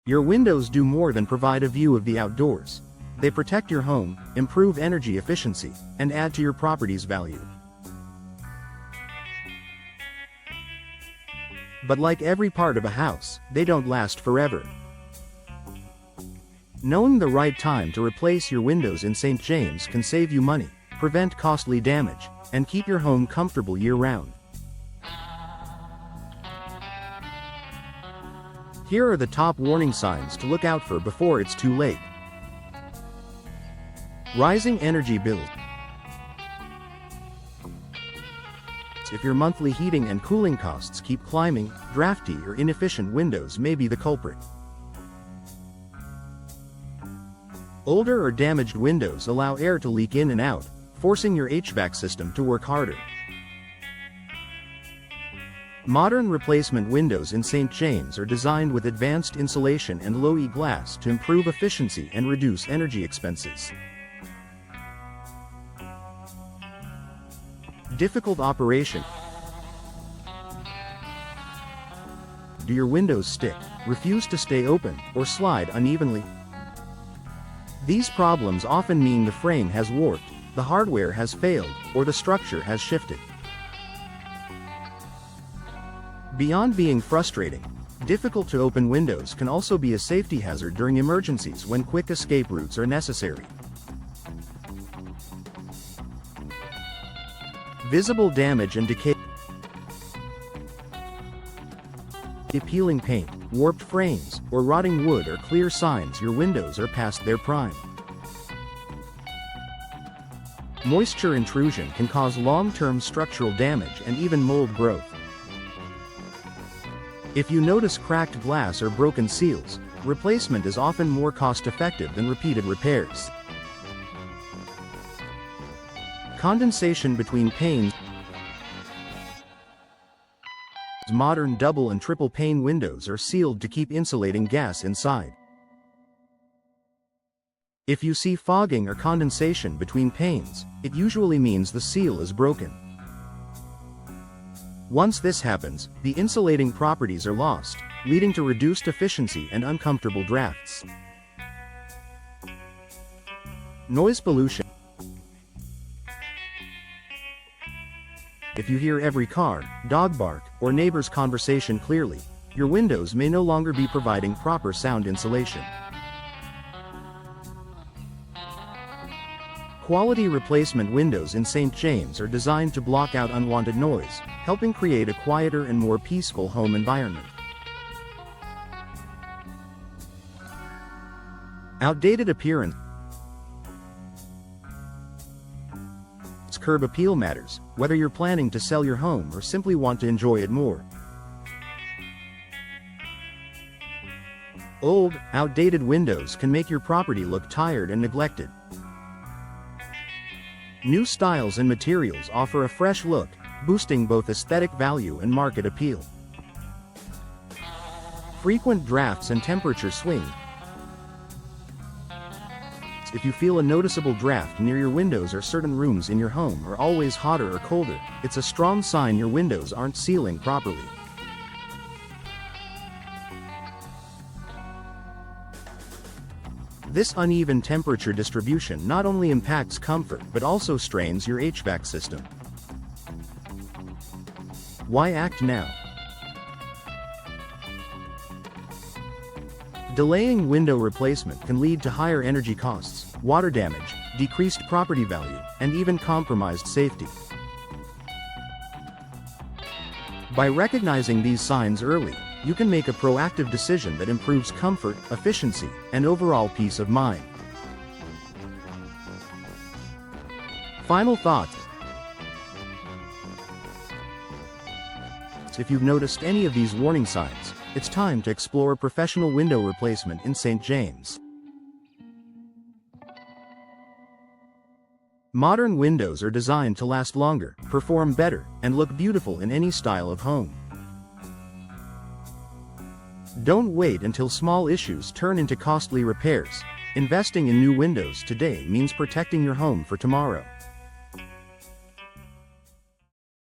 Your windows do more than provide a view of the outdoors. They protect your home, improve energy efficiency, and add to your property's value. But like every part of a house, they don't last forever. Knowing the right time to replace your windows in St. James can save you money, prevent costly damage, and keep your home comfortable year-round. Here are the top warning signs to look out for before it's too late. Rising energy bills. If your monthly heating and cooling costs keep climbing, drafty or inefficient windows may be the culprit. Older or damaged windows allow air to leak in and out, forcing your HVAC system to work harder. Modern replacement windows in St. James are designed with advanced insulation and low-E glass to improve efficiency and reduce energy expenses. Difficult operation. Do your windows stick, refuse to stay open, or slide unevenly? These problems often mean the frame has warped, the hardware has failed, or the structure has shifted. Beyond being frustrating, difficult to open windows can also be a safety hazard during emergencies when quick escape routes are necessary. Visible damage and decay. Peeling paint, warped frames, or rotting wood are clear signs your windows are past their prime. Moisture intrusion can cause long-term structural damage and even mold growth. If you notice cracked glass or broken seals, replacement is often more cost-effective than repeated repairs. Condensation between panes. Modern double and triple pane windows are sealed to keep insulating gas inside. If you see fogging or condensation between panes, it usually means the seal is broken. Once this happens, the insulating properties are lost, leading to reduced efficiency and uncomfortable drafts. Noise pollution. If you hear every car, dog bark, or neighbor's conversation clearly, your windows may no longer be providing proper sound insulation. Quality replacement windows in St. James are designed to block out unwanted noise, helping create a quieter and more peaceful home environment. Outdated appearance. Curb appeal matters, whether you're planning to sell your home or simply want to enjoy it more. Old, outdated windows can make your property look tired and neglected. New styles and materials offer a fresh look, boosting both aesthetic value and market appeal. Frequent drafts and temperature swings. If you feel a noticeable draft near your windows or certain rooms in your home are always hotter or colder, it's a strong sign your windows aren't sealing properly. This uneven temperature distribution not only impacts comfort but also strains your HVAC system. Why act now? Delaying window replacement can lead to higher energy costs, water damage, decreased property value, and even compromised safety. By recognizing these signs early, you can make a proactive decision that improves comfort, efficiency, and overall peace of mind. Final thoughts. If you've noticed any of these warning signs, it's time to explore professional window replacement in St. James. Modern windows are designed to last longer, perform better, and look beautiful in any style of home. Don't wait until small issues turn into costly repairs. Investing in new windows today means protecting your home for tomorrow.